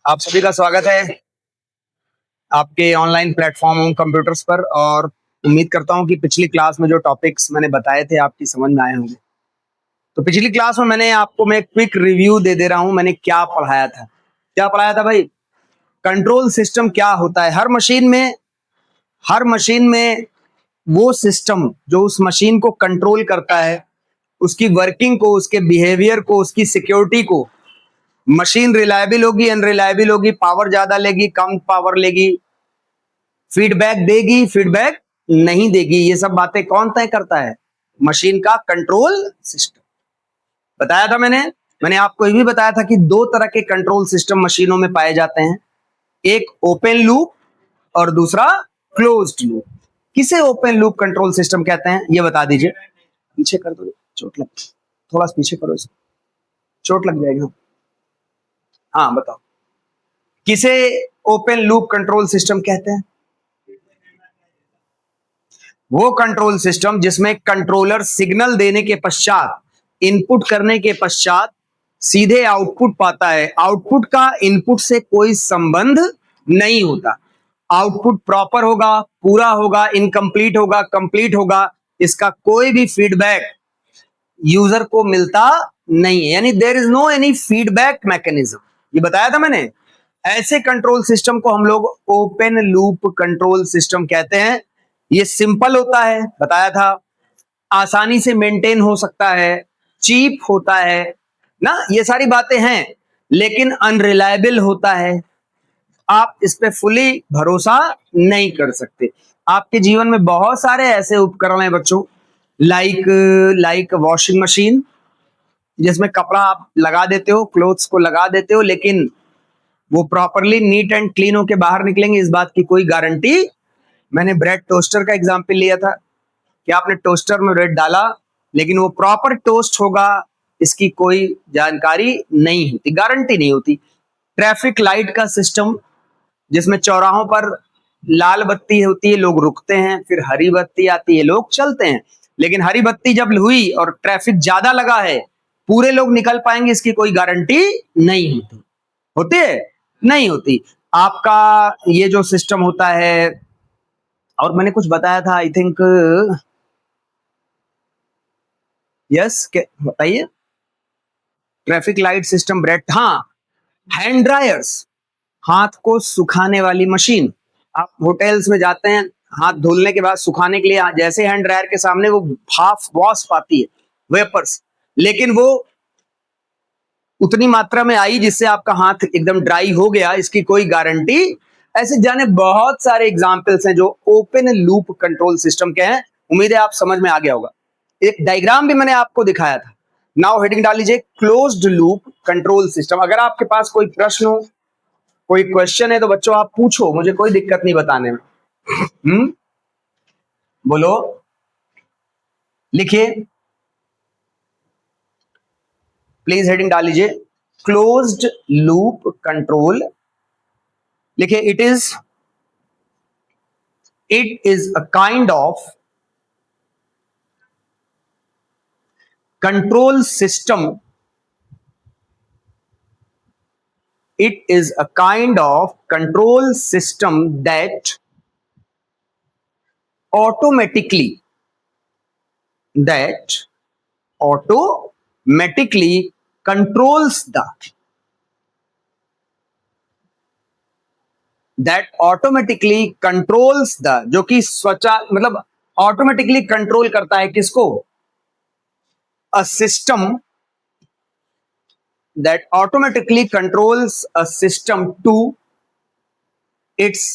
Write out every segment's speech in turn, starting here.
आप सभी का स्वागत है आपके ऑनलाइन प्लेटफॉर्म कंप्यूटर्स पर। और उम्मीद करता हूं कि पिछली क्लास में जो टॉपिक्स मैंने बताए थे आपकी समझ में आए होंगे। तो पिछली क्लास में मैं क्विक रिव्यू दे रहा हूं। मैंने क्या पढ़ाया था भाई? कंट्रोल सिस्टम क्या होता है हर मशीन में वो सिस्टम जो उस मशीन को कंट्रोल करता है, उसकी वर्किंग को, उसके बिहेवियर को, उसकी सिक्योरिटी को। मशीन रिलायबल होगी, अनरिलायबल होगी, पावर ज्यादा लेगी, कम पावर लेगी, फीडबैक देगी, फीडबैक नहीं देगी, ये सब बातें कौन तय करता है? मशीन का कंट्रोल सिस्टम। बताया था मैंने आपको ये भी बताया था कि दो तरह के कंट्रोल सिस्टम मशीनों में पाए जाते हैं, एक ओपन लूप और दूसरा क्लोज्ड लूप। किसे ओपन लूप कंट्रोल सिस्टम कहते हैं ये बता दीजिए। पीछे कर दो, चोट लग, थोड़ा सा पीछे करो, इसको चोट लग जाएगी। हाँ बताओ, किसे ओपन लूप कंट्रोल सिस्टम कहते हैं? वो कंट्रोल सिस्टम जिसमें कंट्रोलर सिग्नल देने के पश्चात, इनपुट करने के पश्चात सीधे आउटपुट पाता है। आउटपुट का इनपुट से कोई संबंध नहीं होता। आउटपुट प्रॉपर होगा, पूरा होगा, इनकम्प्लीट होगा, कंप्लीट होगा, इसका कोई भी फीडबैक यूजर को मिलता नहीं है, यानी there is no any feedback mechanism. ये बताया था मैंने। ऐसे कंट्रोल सिस्टम को हम लोग ओपन लूप कंट्रोल सिस्टम कहते हैं। ये सिंपल होता है, बताया था, आसानी से मेंटेन हो सकता है, चीप होता है ना, ये सारी बातें हैं, लेकिन अनरिलायबल होता है। आप इस पे फुली भरोसा नहीं कर सकते। आपके जीवन में बहुत सारे ऐसे उपकरण हैं बच्चों, लाइक वॉशिंग मशीन, जिसमें कपड़ा आप लगा देते हो, क्लोथ्स को लगा देते हो, लेकिन वो प्रॉपरली नीट एंड क्लीन होके बाहर निकलेंगे, इस बात की कोई गारंटी। मैंने ब्रेड टोस्टर का एग्जांपल लिया था कि आपने टोस्टर में ब्रेड डाला, लेकिन वो प्रॉपर टोस्ट होगा इसकी कोई जानकारी नहीं होती, गारंटी नहीं होती। ट्रैफिक लाइट का सिस्टम, जिसमें चौराहों पर लाल बत्ती होती है, लोग रुकते हैं, फिर हरी बत्ती आती है, लोग चलते हैं, लेकिन हरी बत्ती जब हुई और ट्रैफिक ज्यादा लगा है, पूरे लोग निकल पाएंगे इसकी कोई गारंटी नहीं होती। होती है? नहीं होती। आपका ये जो सिस्टम होता है, और मैंने कुछ बताया था, आई थिंक, यस, बताइए। ट्रैफिक लाइट सिस्टम, ब्रेड, हाँ, हैंड ड्रायर्स, हाथ को सुखाने वाली मशीन। आप होटल्स में जाते हैं, हाथ धुलने के बाद सुखाने के लिए, जैसे हैंड ड्रायर के सामने वो भाप वॉस्प आती है, वेपर्स, लेकिन वो उतनी मात्रा में आई जिससे आपका हाथ एकदम ड्राई हो गया, इसकी कोई गारंटी। ऐसे जाने बहुत सारे एग्जाम्पल्स हैं जो ओपन लूप कंट्रोल सिस्टम के हैं। उम्मीद है आप समझ में आ गया होगा। एक डायग्राम भी मैंने आपको दिखाया था। नाउ हेडिंग डाल लीजिए, क्लोज्ड लूप कंट्रोल सिस्टम। अगर आपके पास कोई प्रश्न हो, कोई क्वेश्चन है, तो बच्चों आप पूछो, मुझे कोई दिक्कत नहीं बताने में। बोलो, लिखिए, प्लीज हेडिंग डाल लीजिए, क्लोज्ड लूप कंट्रोल। लिखिए, it is a kind of control system. It is a kind of control system that automatically that automatically controls the जो कि स्वचा मतलब ऑटोमेटिकली कंट्रोल करता है किसको? a system that automatically controls a system to its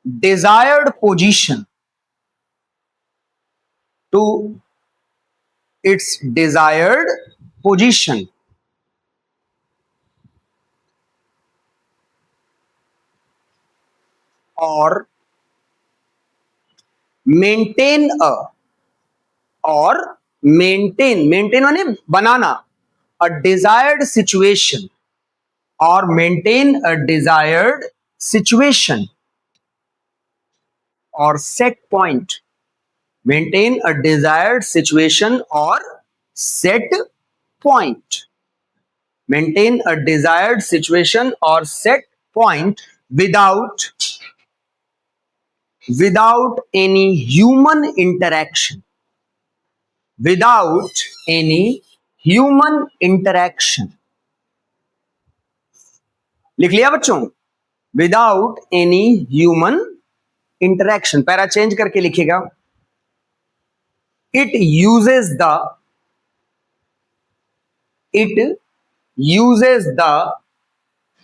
desired position, to its desired position, or maintain माने बनाना, a desired situation, or maintain a desired situation, or set point, maintain a desired situation or set point. maintain a desired situation or set point without any human interaction, without any human interaction. लिख लिया बच्चों? Without any human interaction. Para change करके लिखिएगा. It uses the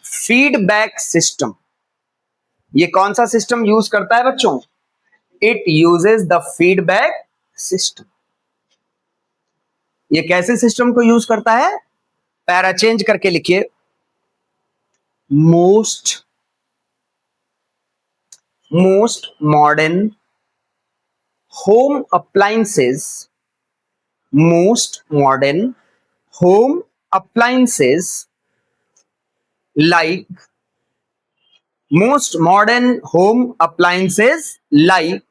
feedback system. ये कौन सा system use करता है बच्चों? It uses the feedback system. ये कैसे सिस्टम को यूज करता है? पैरा चेंज करके लिखिए. Most modern home appliances, most modern home appliances like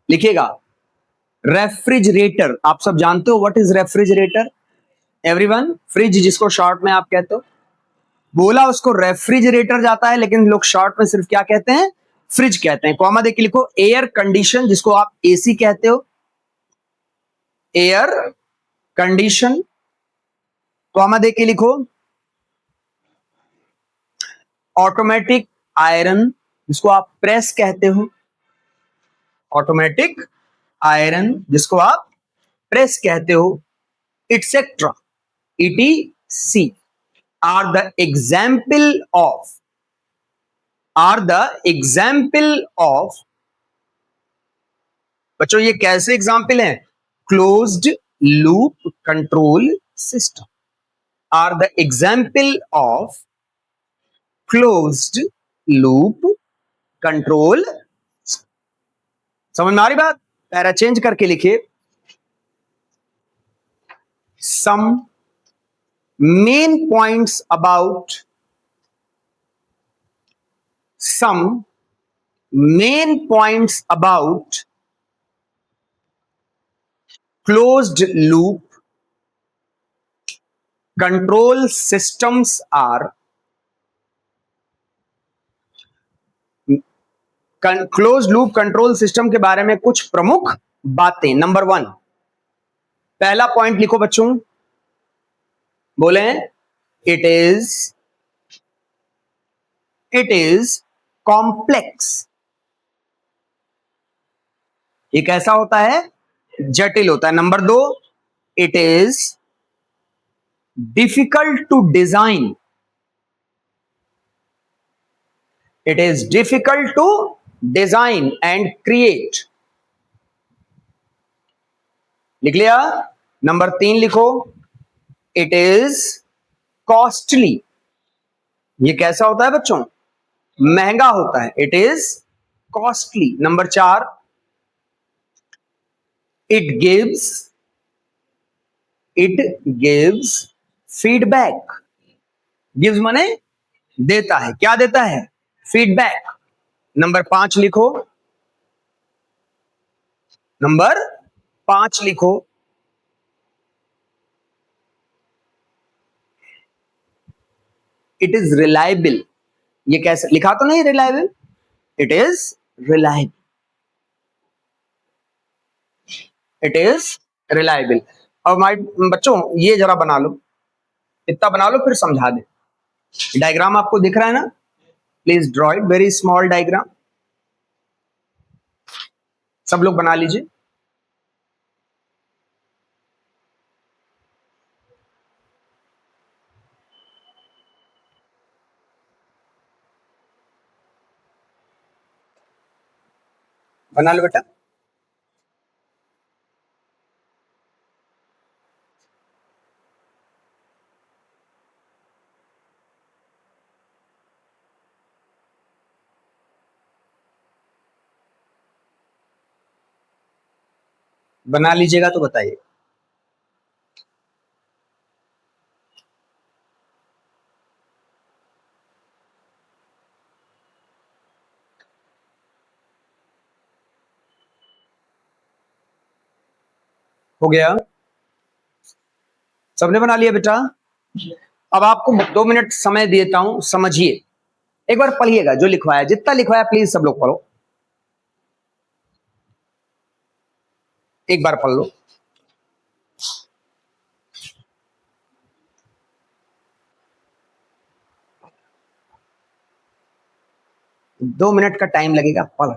लिखिएगा रेफ्रिजरेटर. आप सब जानते हो what is refrigerator? Everyone, fridge जिसको शॉर्ट में आप कहते हो, बोला उसको रेफ्रिजरेटर जाता है, लेकिन लोग शॉर्ट में सिर्फ क्या कहते हैं? फ्रिज कहते हैं. कॉमा देके लिखो. एयर कंडीशन, जिसको आप एसी कहते हो, एयर कंडीशन. कॉमा देके लिखो. ऑटोमेटिक आयरन, जिसको आप प्रेस कहते हो, ऑटोमेटिक आयरन जिसको आप प्रेस कहते हो, et cetera, ETC are the example of बच्चों ये कैसे एग्जाम्पल हैं? Closed loop control system are the example of closed loop control. समझ में आ रही बात? पैरा चेंज करके लिखिए. some main points about closed loop control systems are closed loop control system के बारे में कुछ प्रमुख बातें. नंबर 1, पहला पॉइंट लिखो बच्चों. बोले इट इज कॉम्प्लेक्स. ये कैसा होता है? जटिल होता है. Number 2, it is difficult to design. It is difficult to design and create. लिख लिया? नंबर 3 लिखो. It is costly. ये कैसा होता है बच्चों? महंगा होता है. It is costly. Number 4, it gives feedback. Gives माने देता है. क्या देता है? फीडबैक. नंबर 5 लिखो. नंबर 5 लिखो. It is reliable. ये कैसे लिखा तो नहीं? Reliable. It is reliable. It is reliable. और माय बच्चों ये जरा बना लो, इतना बना लो, फिर समझा दे. डायग्राम आपको दिख रहा है ना? Please draw it. Very small diagram. सब लोग बना लीजिए. बना लो बेटा. बना लीजिएगा तो बताइए. हो गया? सबने बना लिया बेटा? अब आपको 2 मिनट समय देता हूं, समझिए, एक बार पढ़िएगा जो लिखवाया, जितना लिखवाया प्लीज सब लोग पढ़ो, एक बार पढ़ लो। दो मिनट का टाइम लगेगा, पढ़।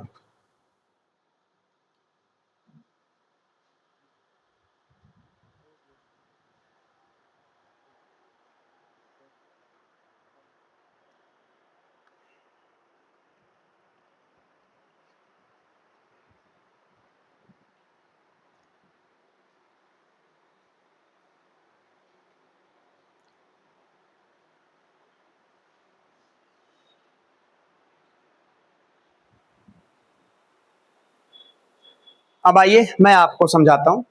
अब आइए मैं आपको समझाता हूं,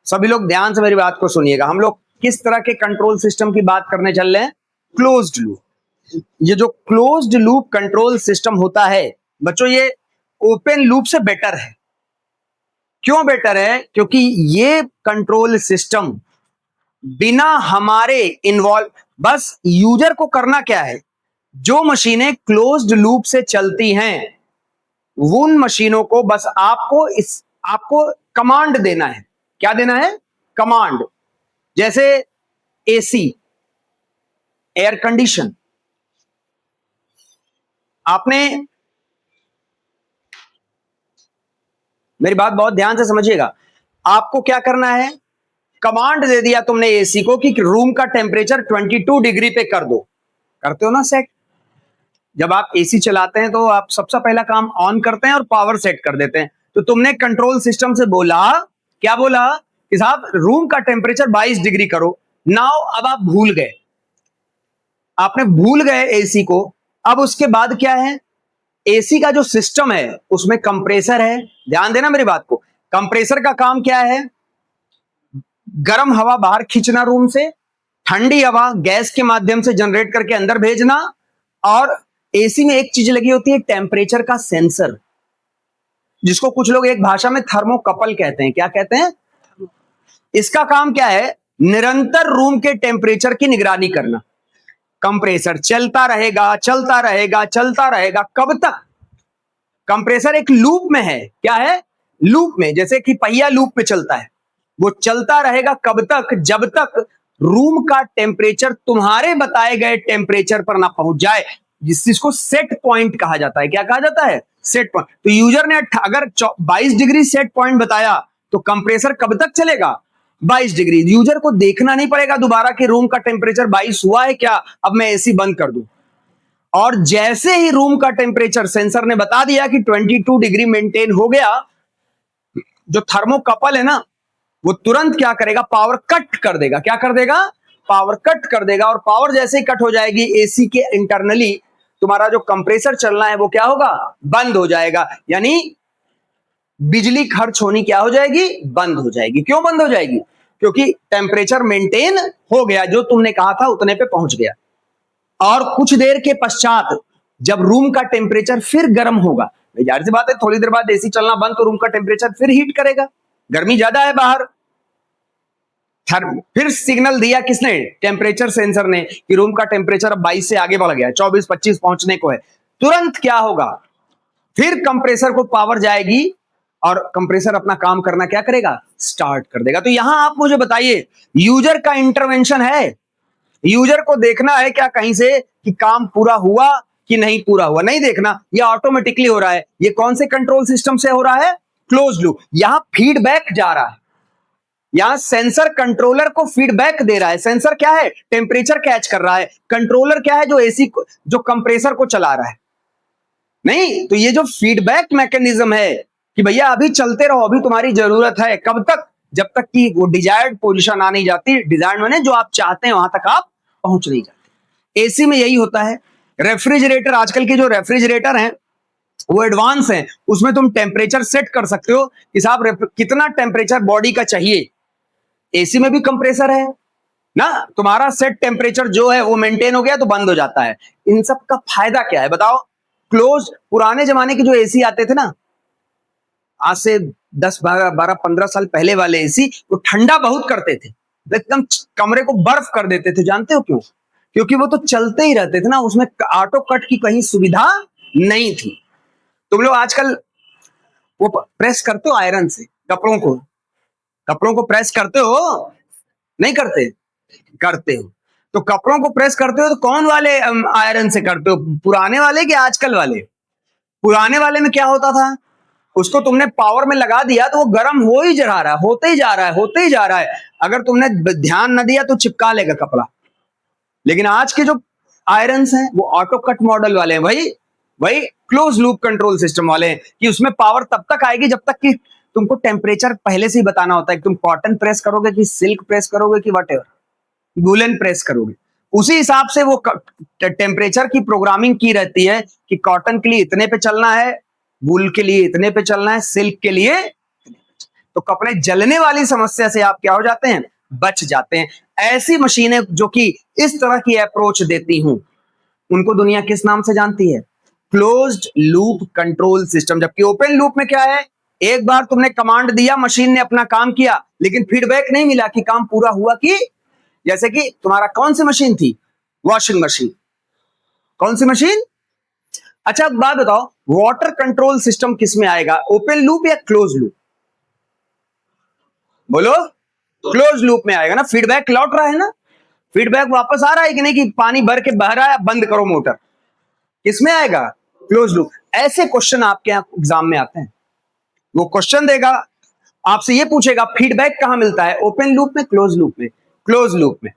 सभी लोग ध्यान से मेरी बात को सुनिएगा। हम लोग किस तरह के कंट्रोल सिस्टम की बात करने चल रहे हैं? Closed loop. ये जो क्लोज्ड लूप कंट्रोल सिस्टम होता है बच्चों, ये ओपन लूप से बेटर है। क्यों बेटर है? क्योंकि ये कंट्रोल सिस्टम बिना हमारे इन्वॉल्व, बस यूजर को करना क्या है, जो मशीनें क्लोज्ड लूप से चलती हैं उन मशीनों को बस आपको कमांड देना है। क्या देना है? कमांड। जैसे एसी, एयर कंडीशन, आपने, मेरी बात बहुत ध्यान से समझिएगा, आपको क्या करना है, कमांड दे दिया तुमने एसी को कि रूम का टेम्परेचर 22 डिग्री पे कर दो। करते हो ना सेट? जब आप एसी चलाते हैं तो आप सबसे पहला काम ऑन करते हैं और पावर सेट कर देते हैं। तो तुमने कंट्रोल सिस्टम से बोला, क्या बोला कि साहब रूम का टेम्परेचर 22 डिग्री करो। नाउ अब आप भूल गए, आपने भूल गए एसी को। अब उसके बाद क्या है, एसी का जो सिस्टम है उसमें कंप्रेसर है। ध्यान देना मेरी बात को, कंप्रेसर का काम क्या है? गर्म हवा बाहर खींचना रूम से, ठंडी हवा गैस के माध्यम से जनरेट करके अंदर भेजना। और एसी में एक चीज लगी होती है, टेम्परेचर का सेंसर, जिसको कुछ लोग एक भाषा में थर्मोकपल कहते हैं। क्या कहते हैं? इसका काम क्या है? निरंतर रूम के टेम्परेचर की निगरानी करना। कंप्रेसर चलता रहेगा चलता रहेगा चलता रहेगा, कब तक? कंप्रेसर एक लूप में है। क्या है? लूप में, जैसे कि पहिया लूप पे चलता है। वो चलता रहेगा कब तक? जब तक रूम का टेम्परेचर तुम्हारे बताए गए टेम्परेचर पर ना पहुंच जाए, जिसको सेट पॉइंट कहा जाता है। क्या कहा जाता है? Set point. तो यूजर ने अगर 22 डिग्री सेट पॉइंट बताया तो कंप्रेसर कब तक चलेगा? 22 डिग्री। यूजर को देखना नहीं पड़ेगा दोबारा कि रूम का टेम्परेचर 22 हुआ है क्या, अब मैं एसी बंद कर दूं। और जैसे ही रूम का टेम्परेचर सेंसर ने बता दिया कि 22 डिग्री मेंटेन हो गया, जो थर्मोकपल है ना, वो तुरंत क्या करेगा? पावर कट कर देगा। क्या कर देगा? पावर कट कर देगा। और पावर जैसे ही कट हो जाएगी, एसी के इंटरनली तुम्हारा जो कंप्रेसर चलना है वो क्या होगा? बंद हो जाएगा। यानी बिजली खर्च होनी क्या हो जाएगी? बंद हो जाएगी। क्यों बंद हो जाएगी? क्योंकि टेम्परेचर मेंटेन हो गया, जो तुमने कहा था उतने पे पहुंच गया। और कुछ देर के पश्चात जब रूम का टेम्परेचर फिर गर्म होगा, जाहिर सी बात है थोड़ी देर बाद एसी चलना बंद तो रूम का टेम्परेचर फिर हीट करेगा, गर्मी ज्यादा है बाहर। फिर सिग्नल दिया किसने? टेम्परेचर सेंसर ने, कि रूम का टेम्परेचर अब 22 से आगे बढ़ गया, 24-25 पहुंचने को है। तुरंत क्या होगा? फिर कंप्रेसर को पावर जाएगी और कंप्रेसर अपना काम करना क्या करेगा? स्टार्ट कर देगा। तो यहां आप मुझे बताइए, यूजर का इंटरवेंशन है। यूजर को देखना है क्या कहीं से कि काम पूरा हुआ कि नहीं पूरा हुआ? नहीं देखना, यह ऑटोमेटिकली हो रहा है। ये कौन से कंट्रोल सिस्टम से हो रहा है? Close loop. यहां फीडबैक जा रहा है, यहां सेंसर कंट्रोलर को फीडबैक दे रहा है। सेंसर क्या है? टेम्परेचर कैच कर रहा है। कंट्रोलर क्या है? जो एसी को, जो कंप्रेसर को चला रहा है। नहीं, तो ये जो फीडबैक मैकेनिज्म है कि भैया अभी चलते रहो, अभी तुम्हारी जरूरत है। कब तक? जब तक कि वो डिजायर्ड पोजीशन आ नहीं जाती। डिजायर्ड माने जो आप चाहते हैं वहां तक आप पहुंच नहीं जाते। एसी में यही होता है। रेफ्रिजरेटर, आजकल के जो रेफ्रिजरेटर हैं वो एडवांस हैं, उसमें तुम टेम्परेचर सेट कर सकते हो कि साहब कितना टेम्परेचर बॉडी का चाहिए। एसी में भी कंप्रेसर है ना, तुम्हारा सेट टेम्परेचर जो है वो मेंटेन हो गया तो बंद हो जाता है। इन सब का फायदा क्या है बताओ? क्लोज, पुराने जमाने के जो एसी आते थे ना, आज से 10, 12, 15 साल पहले वाले एसी, वो ठंडा बहुत करते थे। एकदम कमरे को बर्फ कर देते थे। जानते हो क्यों? क्योंकि वो तो चलते ही रहते थे ना, उसमें ऑटो कट की कहीं सुविधा नहीं थी। तुम लोग आजकल वो प्रेस करते हो आयरन से कपड़ों को, कपड़ों को प्रेस करते हो? नहीं करते? करते हो। तो कपड़ों को प्रेस करते हो तो कौन वाले आयरन से करते हो, पुराने वाले कि आजकल वाले? पुराने वाले में क्या होता था, उसको तुमने पावर में लगा दिया तो वो गर्म हो ही जा रहा है, होते ही जा रहा है, होते ही जा रहा है। अगर तुमने ध्यान न दिया तो चिपका लेगा कपड़ा। लेकिन आज के जो आयरन हैं वो ऑटो कट मॉडल वाले हैं भाई, वही क्लोज लूप कंट्रोल सिस्टम वाले हैं कि उसमें पावर तब तक आएगी जब तक कि तुमको टेम्परेचर पहले से ही बताना होता है कि तुम कॉटन प्रेस करोगे कि सिल्क प्रेस करोगे कि वट एवर, वूलन प्रेस करोगे। उसी हिसाब से वो टेम्परेचर की प्रोग्रामिंग की रहती है कि कॉटन के लिए इतने पे चलना है, वूल के लिए इतने पे चलना है, सिल्क के लिए। तो कपड़े जलने वाली समस्या से आप क्या हो जाते हैं, बच जाते हैं। ऐसी मशीनें जो कि इस तरह की अप्रोच देती हूं उनको दुनिया किस नाम से जानती है, क्लोज्ड लूप कंट्रोल सिस्टम। जबकि ओपन लूप में क्या है, एक बार तुमने कमांड दिया, मशीन ने अपना काम किया, लेकिन फीडबैक नहीं मिला कि काम पूरा हुआ कि। जैसे कि तुम्हारा कौन सी मशीन थी, वॉशिंग मशीन। कौन सी मशीन? अच्छा बात बताओ, वाटर कंट्रोल सिस्टम किस में आएगा, ओपन लूप या क्लोज लूप? बोलो। क्लोज लूप में आएगा ना, फीडबैक लौट रहा है ना, फीडबैक वापस आ रहा है कि नहीं कि पानी भर के बह रहा है, बंद करो मोटर। किसमें आएगा, क्लोज लूप। ऐसे क्वेश्चन आपके यहां एग्जाम में आते हैं। वो क्वेश्चन देगा, आपसे ये पूछेगा फीडबैक कहां मिलता है, ओपन लूप में, क्लोज लूप में? क्लोज लूप में।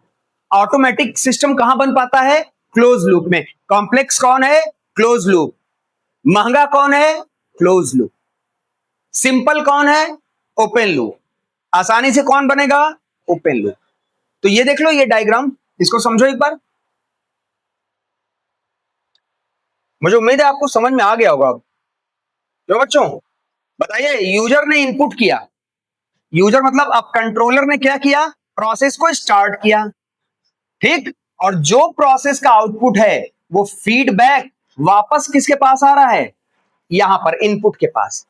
ऑटोमेटिक सिस्टम कहां बन पाता है, क्लोज लूप में। कॉम्प्लेक्स कौन है, क्लोज लूप। महंगा कौन है, क्लोज लूप। सिंपल कौन है, ओपन लूप। आसानी से कौन बनेगा, ओपन लूप। तो ये देख लो, ये डायग्राम, इसको समझो एक बार। मुझे उम्मीद है आपको समझ में आ गया होगा। क्यों बच्चों, बताइए। यूजर ने इनपुट किया, यूजर मतलब अब कंट्रोलर ने क्या किया, प्रोसेस को स्टार्ट किया, ठीक। और जो प्रोसेस का आउटपुट है वो फीडबैक वापस किसके पास आ रहा है, यहां पर इनपुट के पास।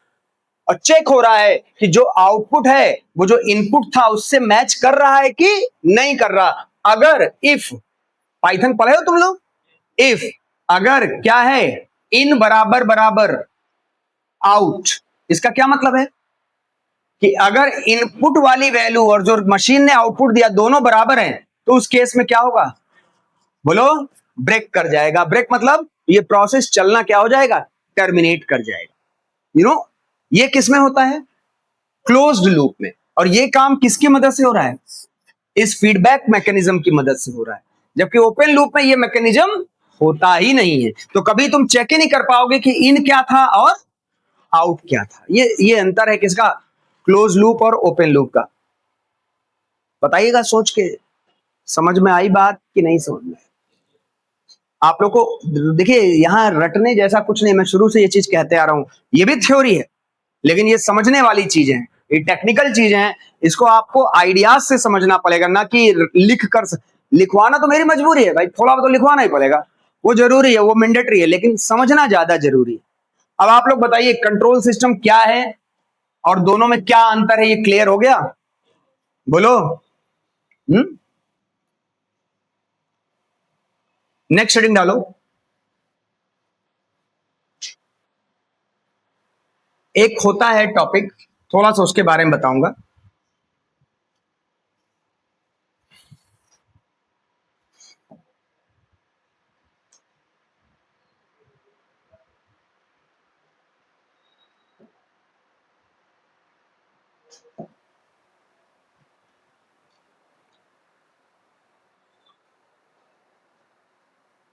और चेक हो रहा है कि जो आउटपुट है वो जो इनपुट था उससे मैच कर रहा है कि नहीं कर रहा। अगर इफ, पाइथन पढ़े हो तुम लोग, इफ अगर क्या है, इन बराबर बराबर आउट, इसका क्या मतलब है कि अगर इनपुट वाली वैल्यू और जो मशीन ने आउटपुट दिया दोनों बराबर हैं तो उस केस में क्या होगा, बोलो, ब्रेक कर जाएगा। ब्रेक मतलब ये प्रोसेस चलना क्या हो जाएगा, टर्मिनेट कर जाएगा। यू नो, ये किस में होता है, क्लोज्ड लूप में। और ये काम किसकी मदद से हो रहा है, इस फीडबैक मैकेनिज्म की मदद से हो रहा है। जबकि ओपन लूप में ये मैकेनिज्म होता ही नहीं है, तो कभी तुम चेक ही नहीं कर पाओगे कि इन क्या था और आउट क्या था। ये अंतर है किसका, क्लोज लूप और ओपन लूप का। बताइएगा सोच के, समझ में आई बात कि नहीं समझ में? आप लोग को देखिए, यहां रटने जैसा कुछ नहीं, मैं शुरू से ये चीज कहते आ रहा हूं, ये भी थ्योरी है लेकिन ये समझने वाली चीजें हैं, ये टेक्निकल चीजें हैं। इसको आपको आइडियाज से समझना पड़ेगा, ना कि लिख कर। लिखवाना तो मेरी मजबूरी है भाई, थोड़ा तो लिखवाना ही पड़ेगा, वो जरूरी है, वो मैंडेटरी है, लेकिन समझना ज्यादा जरूरी है। अब आप लोग बताइए कंट्रोल सिस्टम क्या है और दोनों में क्या अंतर है, ये क्लियर हो गया? बोलो। नेक्स्ट हेडिंग डालो। एक होता है टॉपिक, थोड़ा सा उसके बारे में बताऊंगा।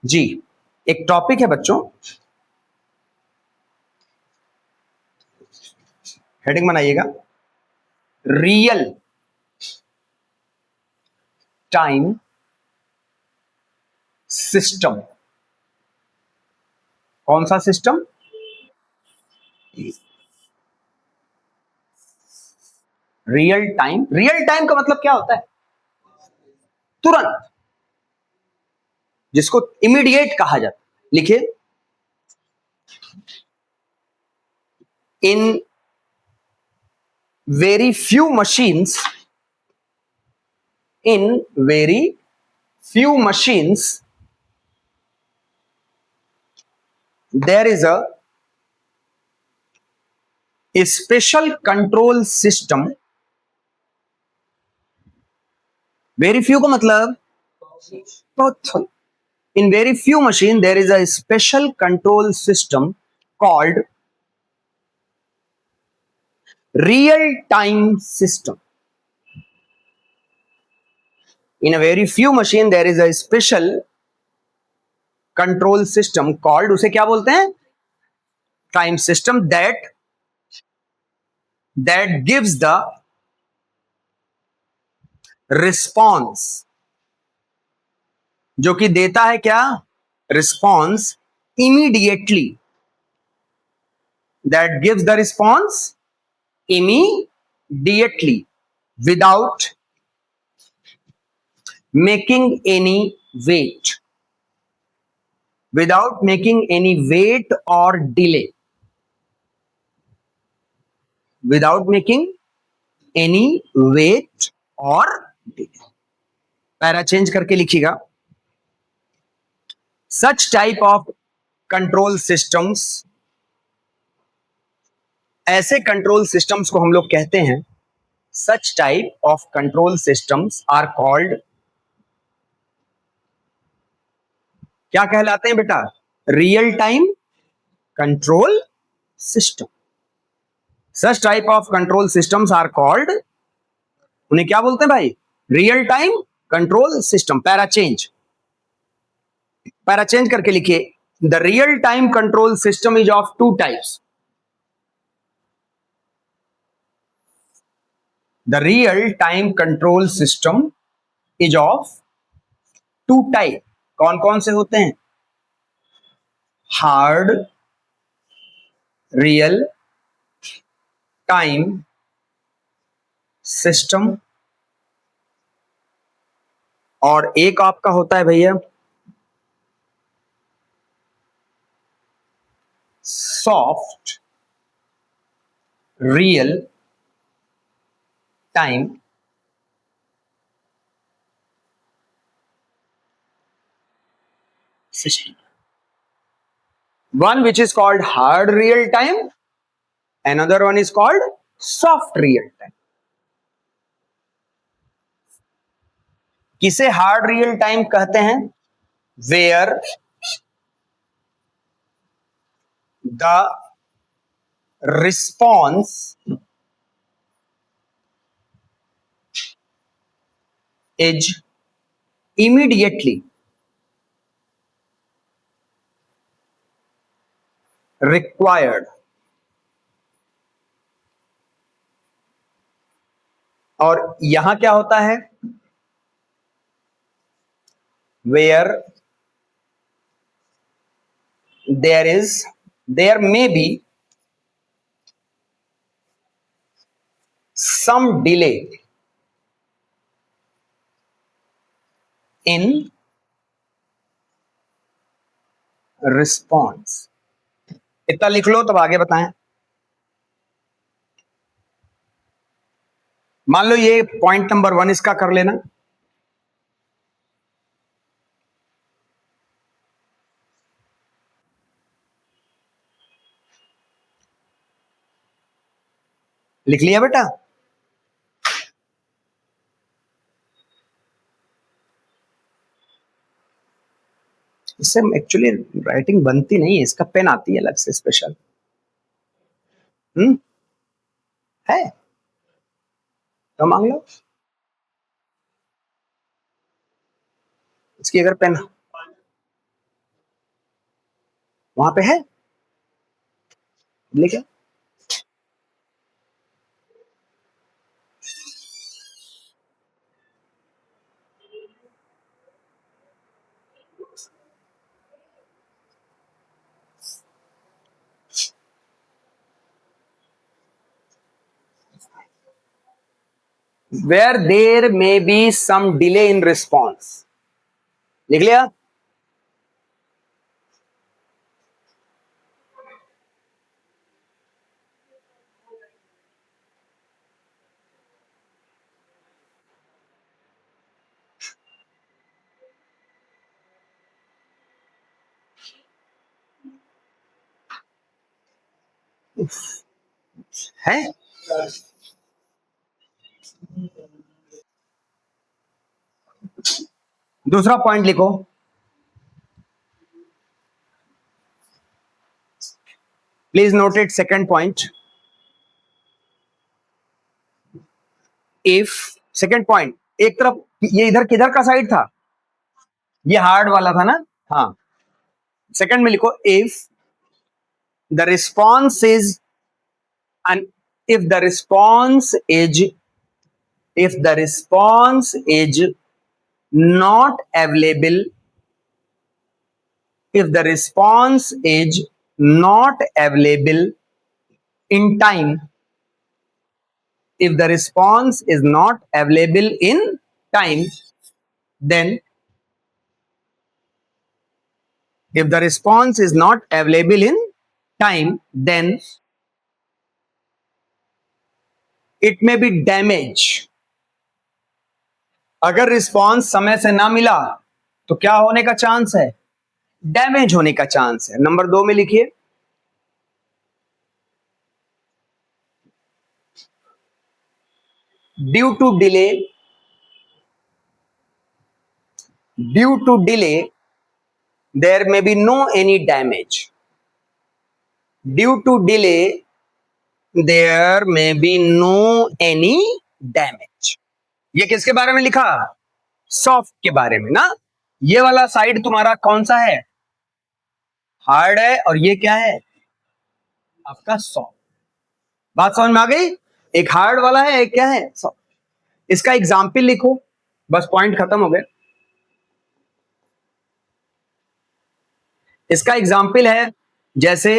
जी, एक टॉपिक है बच्चों, हेडिंग बनाइएगा, रियल टाइम सिस्टम। कौन सा system, real time. Real time का मतलब क्या होता है, तुरंत, जिसको इमीडिएट कहा जाता है। लिखिए, in very few machines, in very few machines there is a special control system. Very few का मतलब बहुत. In very few machines there is a special control system called real time system. In a very few machine there is a special control system called, उसे क्या बोलते हैं, time system, that gives the response, जो कि देता है क्या, response immediately, that gives the response immediately without making any wait, without making any wait or delay, without making any wait or delay. Para change करके लिखिएगा. Such type of control systems, ऐसे control systems को हम लोग कहते हैं, such type of control systems are called, क्या कहलाते हैं बेटा, real time control system. Such type of control systems are called, उन्हें क्या बोलते हैं भाई, real time control system. Para change करके लिखिए. The real time control system is of two types. The real time control system is of two type. कौन कौन से होते हैं, हार्ड रियल टाइम सिस्टम, और एक आपका होता है भैया soft real time system. One which is called hard real time, another one is called soft real time. किसे हार्ड रियल टाइम कहते हैं, where the response is immediately required, और यहां क्या होता है, where there may be some delay in response. इतना लिख लो तब आगे बताएं. मान लो ये पॉइंट नंबर 1 इसका कर लेना. लिख लिया बेटा, इससे एक्चुअली राइटिंग बनती नहीं है, इसका पेन आती है अलग से स्पेशल. है तो मांग लो, इसकी अगर पेन वहां पे है लेके. where there may be some delay in response, लिख लिया. है। दूसरा पॉइंट लिखो, please note it. Second point, if, second point, एक तरफ ये इधर किधर का साइड था, ये हार्ड वाला था ना, हाँ। सेकंड में लिखो, if the response is an, if the response is, if the response is not available, if the response is not available in time, if the response is not available in time, then, if the response is not available in time, then it may be damage. अगर response समय से ना मिला तो क्या होने का chance है, डैमेज होने का चांस है। नंबर 2 में लिखिए, due to delay, due to delay there may be no any damage. Due to delay there may be no any damage. ये किसके बारे में लिखा, सॉफ्ट के बारे में ना। ये वाला साइड तुम्हारा कौन सा है, हार्ड है, और ये क्या है आपका सॉफ्ट। बात समझ में आ गई, एक हार्ड वाला है, एक क्या है सॉफ्ट। इसका एग्जाम्पल लिखो, बस पॉइंट खत्म हो गए। इसका एग्जाम्पल है जैसे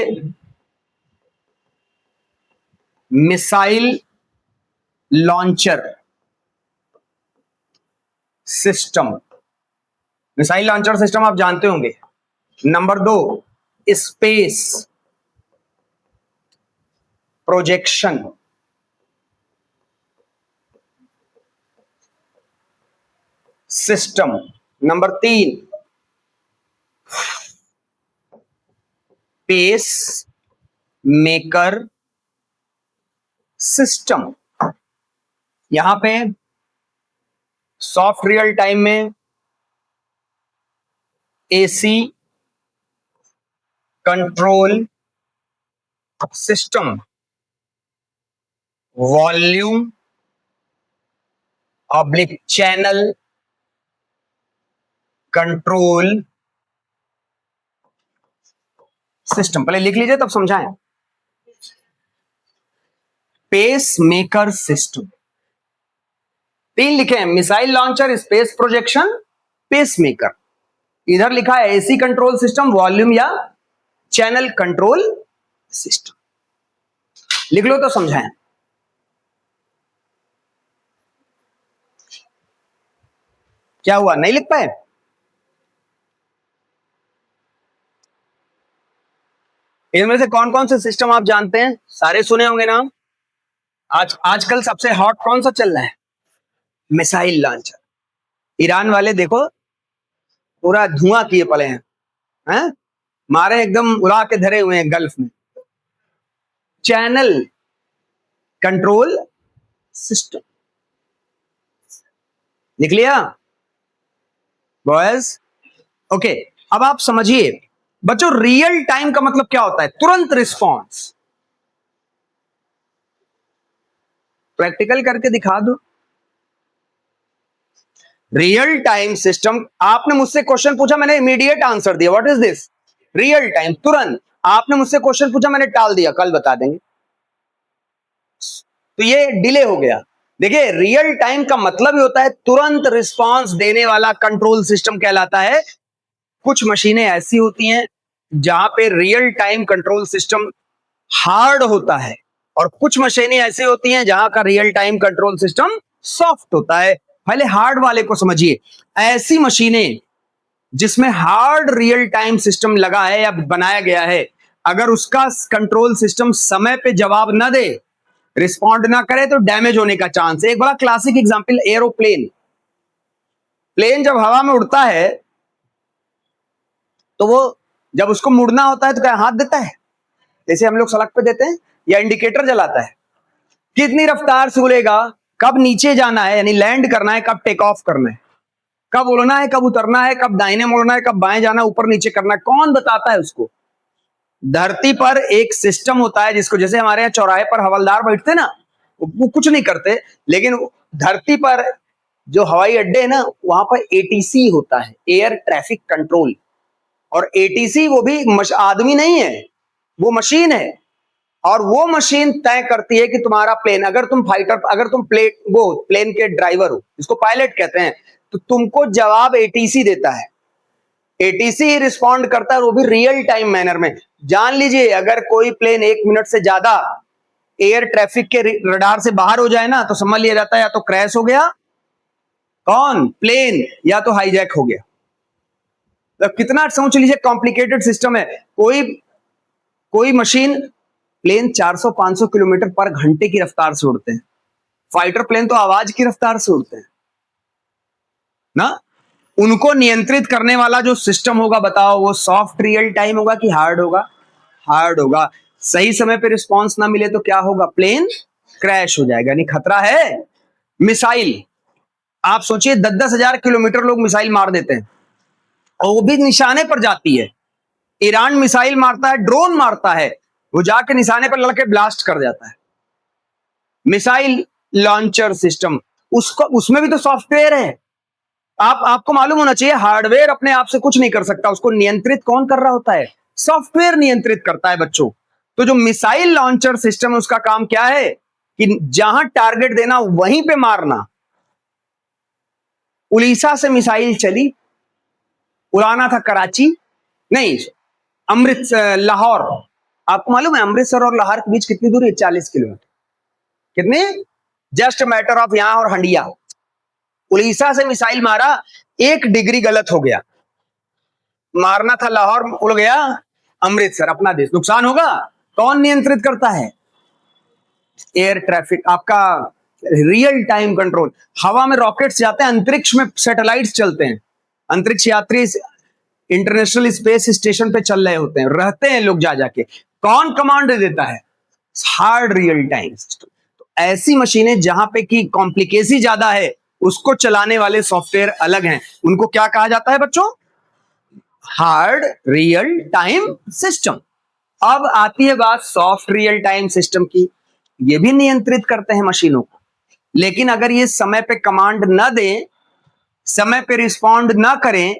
missile launcher system. Missile launcher system आप जानते होंगे। Number 2, space projection system. Number 3, pacemaker system. यहां पे सॉफ्ट रियल टाइम में AC control system, volume oblique channel control system. पहले लिख लीजिए तब समझाएं। पेस मेकर सिस्टम 3 लिखे हैं, missile launcher, space projection, pacemaker. इधर लिखा है एसी कंट्रोल सिस्टम, वॉल्यूम या चैनल कंट्रोल सिस्टम। लिख लो तो समझाएं। क्या हुआ, नहीं लिख पाए? इनमें से कौन कौन से सिस्टम आप जानते हैं, सारे सुने होंगे नाम। आजकल सबसे हॉट कौन सा चल रहा है, मिसाइल लॉन्चर। ईरान वाले देखो पूरा धुआं किए पड़े हैं, मारे एकदम उड़ा के धरे हुए हैं गल्फ में। चैनल कंट्रोल सिस्टम लिख लिया बॉयज? ओके, अब आप समझिए बच्चों, रियल टाइम का मतलब क्या होता है, तुरंत रिस्पॉन्स। प्रैक्टिकल करके दिखा दो। रियल टाइम सिस्टम, आपने मुझसे क्वेश्चन पूछा, मैंने इमीडिएट आंसर दिया, what is this, real time, तुरंत। आपने मुझसे क्वेश्चन पूछा, मैंने टाल दिया, कल बता देंगे, तो ये डिले हो गया। देखिए, रियल टाइम का मतलब ही होता है तुरंत रिस्पांस देने वाला कंट्रोल सिस्टम कहलाता है। कुछ मशीनें ऐसी होती हैं जहां पे real time control system hard होता है, और कुछ मशीनें ऐसी होती हैं जहां का real time control system soft होता है। पहले हार्ड वाले को समझिए। ऐसी मशीनें जिसमें हार्ड रियल टाइम सिस्टम लगा है या बनाया गया है, अगर उसका कंट्रोल सिस्टम समय पे जवाब ना दे, रिस्पॉन्ड ना करे, तो डैमेज होने का चांस है। एक बड़ा क्लासिक एग्जांपल, एरोप्लेन। प्लेन जब हवा में उड़ता है तो वो जब उसको मुड़ना होता है तो क्या हाथ देता है, जैसे हम लोग सड़क पे देते हैं, या इंडिकेटर जलाता है, कितनी रफ्तार से उड़ेगा, कब नीचे जाना है यानी लैंड करना है, कब टेक ऑफ करना है, कब उड़ना है, कब उतरना है, कब दाहिने मुड़ना है, कब बाएं जाना है, ऊपर नीचे करना है, कौन बताता है उसको? धरती पर एक सिस्टम होता है जिसको, जैसे हमारे यहाँ चौराहे पर हवलदार बैठते ना, वो कुछ नहीं करते, लेकिन धरती पर जो हवाई अड्डे है ना, वहां पर एटीसी होता है, एयर ट्रैफिक कंट्रोल। और एटीसी वो भी आदमी नहीं है, वो मशीन है। और वो मशीन तय करती है कि तुम्हारा प्लेन, अगर तुम फाइटर, अगर तुम प्लेन के ड्राइवर हो, जिसको पायलट कहते हैं, तो तुमको जवाब एटीसी देता है। एटीसी ही रिस्पॉन्ड करता है, वो भी रियल टाइम मैनर में। जान लीजिए, अगर कोई प्लेन 1 मिनट से ज्यादा एयर ट्रैफिक के रडार से बाहर हो जाए ना, तो समझ लिया जाता है या तो क्रैश हो गया, कौन? प्लेन, या तो हाईजैक हो गया। तो कितना सोच लीजिए कॉम्प्लिकेटेड सिस्टम है। कोई मशीन, प्लेन 400-500 किलोमीटर पर घंटे की रफ्तार से उड़ते हैं, फाइटर प्लेन तो आवाज की रफ्तार से उड़ते हैं ना। उनको नियंत्रित करने वाला जो सिस्टम होगा, बताओ वो सॉफ्ट रियल टाइम होगा कि हार्ड होगा? हार्ड होगा। सही समय पे रिस्पांस ना मिले तो क्या होगा? प्लेन क्रैश हो जाएगा, नहीं खतरा है। मिसाइल, आप सोचिए 10-10 हजार किलोमीटर लोग मिसाइल मार देते हैं, और वो भी निशाने पर जाती है। ईरान मिसाइल मारता है, ड्रोन मारता है, वो जाके निशाने पर लड़के ब्लास्ट कर जाता है। मिसाइल लॉन्चर सिस्टम, उसमें भी तो सॉफ्टवेयर है। आपको मालूम होना चाहिए, हार्डवेयर अपने आप से कुछ नहीं कर सकता, उसको नियंत्रित कौन कर रहा होता है? सॉफ्टवेयर नियंत्रित करता है बच्चों। तो जो मिसाइल लॉन्चर सिस्टम है, उसका काम क्या है कि जहां टारगेट देना वहीं पे मारना। उड़ीसा से मिसाइल चली, उड़ाना था कराची, नहीं अमृतसर, लाहौर। आपको मालूम है अमृतसर और लाहौर के बीच कितनी दूरी है? 40 किलोमीटर। कितने? जस्ट मैटर ऑफ यहां और हंडिया। उड़ीसा से मिसाइल मारा, 1 डिग्री गलत हो गया, मारना था लाहौर, उड़ गया अमृतसर, अपना देश, नुकसान होगा। कौन नियंत्रित करता है? एयर ट्रैफिक, आपका रियल टाइम कंट्रोल। हवा में रॉकेट्स जाते हैं, अंतरिक्ष में सैटेलाइट्स चलते हैं, अंतरिक्ष यात्री इंटरनेशनल स्पेस स्टेशन पे चल रहे होते हैं, रहते हैं लोग जा जाके, कौन कमांड देता है? Hard real time system. तो ऐसी मशीनें जहां पे की कॉम्प्लिकेसी ज्यादा है, उसको चलाने वाले सॉफ्टवेयर अलग हैं, उनको क्या कहा जाता है बच्चों? Hard real time system. अब आती है बात सॉफ्ट रियल टाइम सिस्टम की। ये भी नियंत्रित करते हैं मशीनों को, लेकिन अगर ये समय पे कमांड ना दें, समय पे रिस्पॉन्ड ना करें,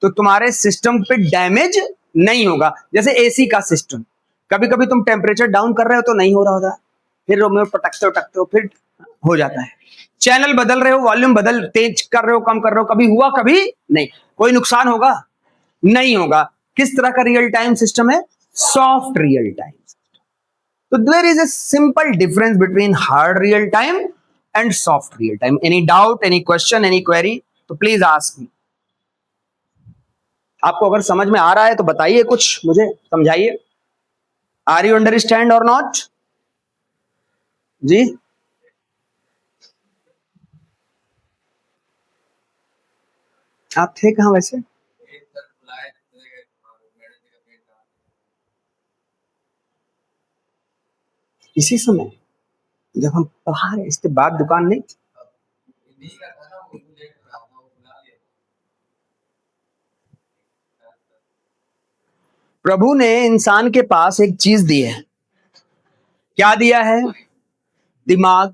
तो तुम्हारे सिस्टम पे डैमेज नहीं होगा। जैसे एसी का सिस्टम, कभी कभी तुम टेम्परेचर डाउन कर रहे हो तो नहीं हो रहा होता, फिर पटकते उटकते हो, फिर हो जाता है। चैनल बदल रहे हो, वॉल्यूम तेज कर रहे हो, कम कर रहे हो, कभी हुआ कभी नहीं। कोई नुकसान होगा? नहीं होगा। किस तरह का रियल टाइम सिस्टम है? Soft real time. तो there is a simple difference between hard real time and soft real time. Any doubt, any question, any query, तो प्लीज आस्क मी। आपको अगर समझ में आ रहा है तो बताइए, कुछ मुझे समझाइए। आर यू अंडरस्टैंड और नॉट? जी, आप थे कहां वैसे? इसी समय जब हम पढ़ा रहे, इसके बाद दुकान नहीं? प्रभु ने इंसान के पास एक चीज दी है। क्या दिया है? दिमाग।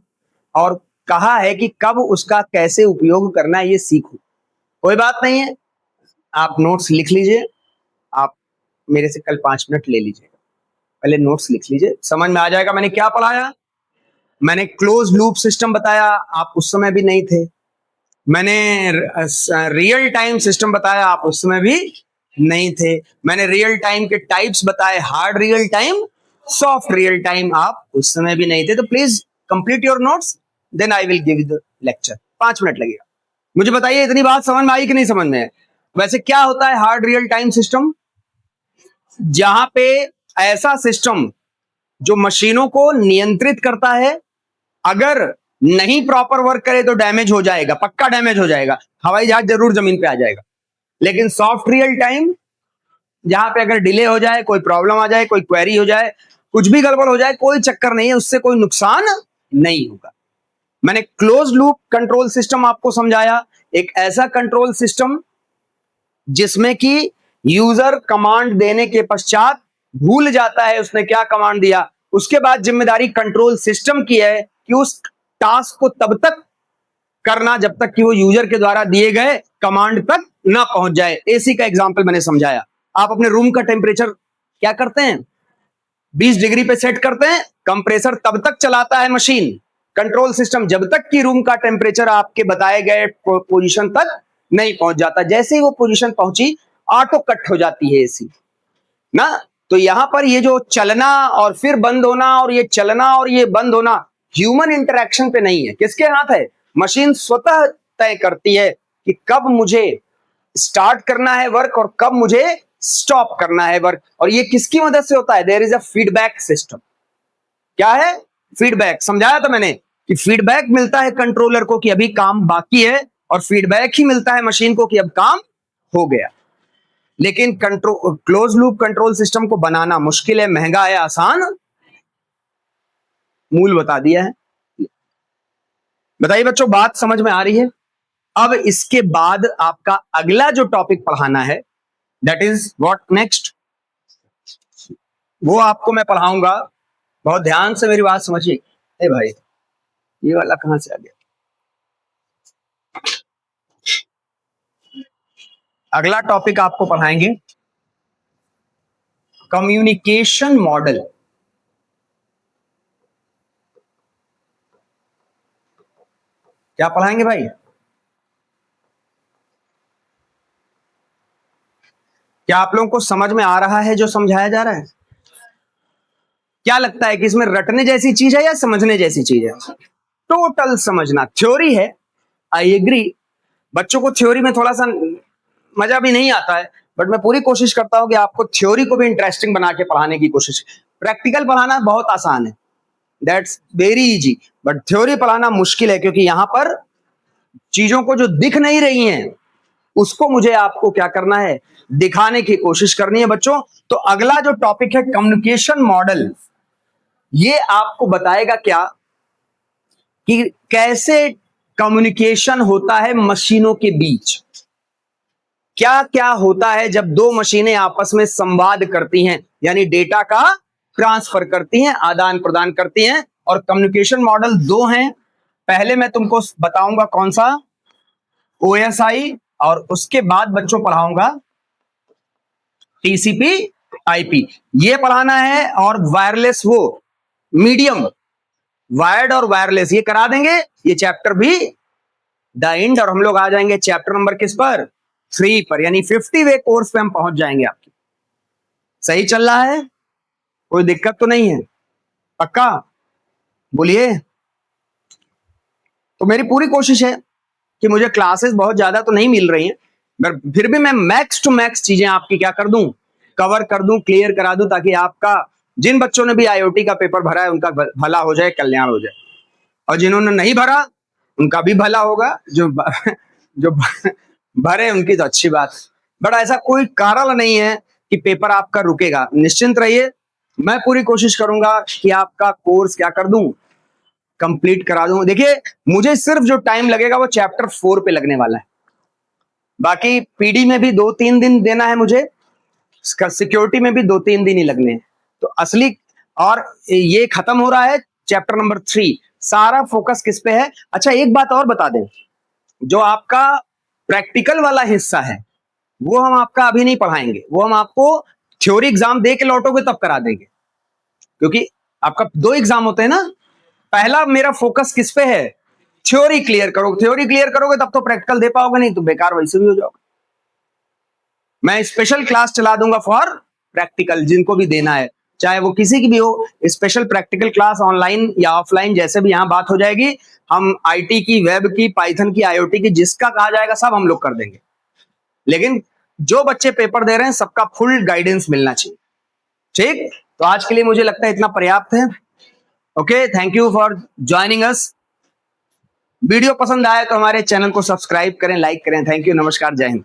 और कहा है कि कब उसका कैसे उपयोग करना है ये सीखो। कोई बात नहीं है, आप नोट्स लिख लीजिए। आप मेरे से कल 5 मिनट ले लीजिएगा, पहले नोट्स लिख लीजिए, समझ में आ जाएगा मैंने क्या पढ़ाया। मैंने क्लोज लूप सिस्टम बताया, आप उस समय भी नहीं थे। मैंने रियल टाइम सिस्टम बताया, आप उस समय भी नहीं थे। मैंने रियल टाइम के टाइप्स बताए, hard real time, soft real time, आप उस समय भी नहीं थे। तो please complete your notes, then I will give you the lecture. 5 minute लगेगा। मुझे बताइए इतनी बात समझ में आई कि नहीं समझ में? वैसे क्या होता है हार्ड रियल टाइम सिस्टम? जहां पे ऐसा सिस्टम जो मशीनों को नियंत्रित करता है, अगर नहीं प्रॉपर वर्क करे तो डैमेज हो जाएगा, पक्का डैमेज हो जाएगा, हवाई जहाज जरूर जमीन पे आ जाएगा। लेकिन सॉफ्ट रियल टाइम, जहां पे अगर डिले हो जाए, कोई प्रॉब्लम आ जाए, कोई क्वेरी हो जाए, कुछ भी गड़बड़ हो जाए कोई चक्कर नहीं है, उससे कोई नुकसान नहीं होगा। मैंने क्लोज लूप कंट्रोल सिस्टम आपको समझाया, एक ऐसा कंट्रोल सिस्टम जिसमें कि यूजर कमांड देने के पश्चात भूल जाता है उसने क्या कमांड दिया, उसके बाद जिम्मेदारी कंट्रोल सिस्टम की है कि उस टास्क को तब तक करना जब तक कि वो यूजर के द्वारा दिए गए कमांड तक ना पहुंच जाए। एसी का एग्जांपल मैंने समझाया। आप अपने रूम का टेम्परेचर क्या करते हैं, 20 डिग्री पे सेट करते हैं, कंप्रेसर तब तक चलाता है मशीन, कंट्रोल सिस्टम जब तक कि रूम का टेम्परेचर आपके बताए गए पोजीशन तक नहीं पहुंच जाता। जैसे ही वो पोजीशन पहुंची ऑटो कट हो जाती है एसी ना। तो यहां पर ये जो चलना और फिर बंद होना और ये चलना और ये बंद होना ह्यूमन इंटरेक्शन पे नहीं है, किसके हाथ है, मशीन स्वतः तय करती है कि कब मुझे स्टार्ट करना है वर्क और कब मुझे स्टॉप करना है वर्क। और ये किसकी मदद से होता है, there is a feedback system. क्या है, फीडबैक। समझाया था मैंने कि फीडबैक मिलता है कंट्रोलर को कि अभी काम बाकी है, और फीडबैक ही मिलता है मशीन को कि अब काम हो गया। लेकिन control close loop control system को बनाना मुश्किल है, महंगा है, आसान मूल बता दिया है। बताइए बच्चों, बात समझ में आ रही है। अब इसके बाद आपका अगला जो टॉपिक पढ़ाना है दैट इज व्हाट नेक्स्ट, वो आपको मैं पढ़ाऊंगा। बहुत ध्यान से मेरी बात समझिए। ए भाई, ये वाला कहां से आ गया। अगला टॉपिक आपको पढ़ाएंगे कम्युनिकेशन मॉडल। क्या पढ़ाएंगे भाई, क्या आप लोगों को समझ में आ रहा है जो समझाया जा रहा है? क्या लगता है कि इसमें रटने जैसी चीज है या समझने जैसी चीज है? टोटल समझना, थ्योरी है, आई एग्री। बच्चों को थ्योरी में थोड़ा सा मजा भी नहीं आता है, बट मैं पूरी कोशिश करता हूं कि आपको थ्योरी को भी इंटरेस्टिंग बना के पढ़ाने की कोशिश। प्रैक्टिकल पढ़ाना बहुत आसान है, that's very easy, but theory पढ़ाना मुश्किल है, क्योंकि यहां पर चीजों को जो दिख नहीं रही हैं उसको मुझे आपको क्या करना है, दिखाने की कोशिश करनी है बच्चों। तो अगला जो टॉपिक है कम्युनिकेशन मॉडल, ये आपको बताएगा क्या कि कैसे कम्युनिकेशन होता है मशीनों के बीच, क्या क्या होता है जब दो मशीनें आपस में संवाद करती हैं, यानी डेटा का ट्रांसफर करती हैं, आदान प्रदान करती हैं। और कम्युनिकेशन मॉडल दो हैं, पहले मैं तुमको बताऊंगा कौन सा, ओएसआई, और उसके बाद बच्चों पढ़ाऊंगा टीसीपी आईपी, ये पढ़ाना है। और वायरलेस, वो मीडियम वायर्ड और वायरलेस, ये करा देंगे, ये चैप्टर भी द एंड। और हम लोग आ जाएंगे चैप्टर नंबर किस पर, 3 पर, यानी 50 वे कोर्स पे हम पहुंच जाएंगे। आपकी सही चल रहा है, कोई दिक्कत तो नहीं है, पक्का बोलिए। तो मेरी पूरी कोशिश है कि मुझे क्लासेस बहुत ज्यादा तो नहीं मिल रही हैं, पर फिर भी मैं मैक्स टू मैक्स चीजें आपकी क्या कर दूं, कवर कर दूं, क्लियर करा दूं, ताकि आपका, जिन बच्चों ने भी आईओटी का पेपर भरा है उनका भला हो जाए, कल्याण हो जाए, और जिन्होंने नहीं भरा उनका भी भला होगा, जो भरे उनकी तो अच्छी बात। बट ऐसा कोई कारण नहीं है कि पेपर आपका रुकेगा, निश्चिंत रहिए। मैं पूरी कोशिश करूंगा कि आपका कोर्स क्या कर दूं, कंप्लीट करा दूं। देखिए, मुझे सिर्फ जो टाइम लगेगा वो चैप्टर 4 पे लगने वाला है, बाकी पीडी में भी 2-3 दिन देना है मुझे, सिक्योरिटी में भी 2-3 दिन ही लगने हैं। तो असली, और ये खत्म हो रहा है चैप्टर नंबर 3, सारा फोकस किस पे है। अच्छा, एक बात और बता दें, जो आपका प्रैक्टिकल वाला हिस्सा है वो हम आपका अभी नहीं पढ़ाएंगे, वो हम आपको थ्योरी एग्जाम दे के लौटोगे तब करा देंगे, क्योंकि आपका 2 एग्जाम होते हैं ना। पहला मेरा फोकस किस पे है, थ्योरी क्लियर करो, थ्योरी क्लियर करोगे तब तो प्रैक्टिकल दे पाओगे, नहीं तो बेकार वैसे भी हो जाओगे। मैं स्पेशल क्लास चला दूंगा फॉर प्रैक्टिकल, जिनको भी देना है, चाहे वो किसी की भी हो, स्पेशल प्रैक्टिकल क्लास ऑनलाइन या ऑफलाइन, जैसे भी यहां बात हो जाएगी, हम आईटी की, वेब की, पाइथन की, आईओटी की, जिसका कहा जाएगा सब हम लोग कर देंगे। लेकिन जो बच्चे पेपर दे रहे हैं सबका फुल गाइडेंस मिलना चाहिए, ठीक। तो आज के लिए मुझे लगता है इतना पर्याप्त है। Okay, thank you for joining us. Video पसंद आए तो हमारे चैनल को सब्सक्राइब करें, लाइक करें। थैंक यू, नमस्कार, जय हिंद।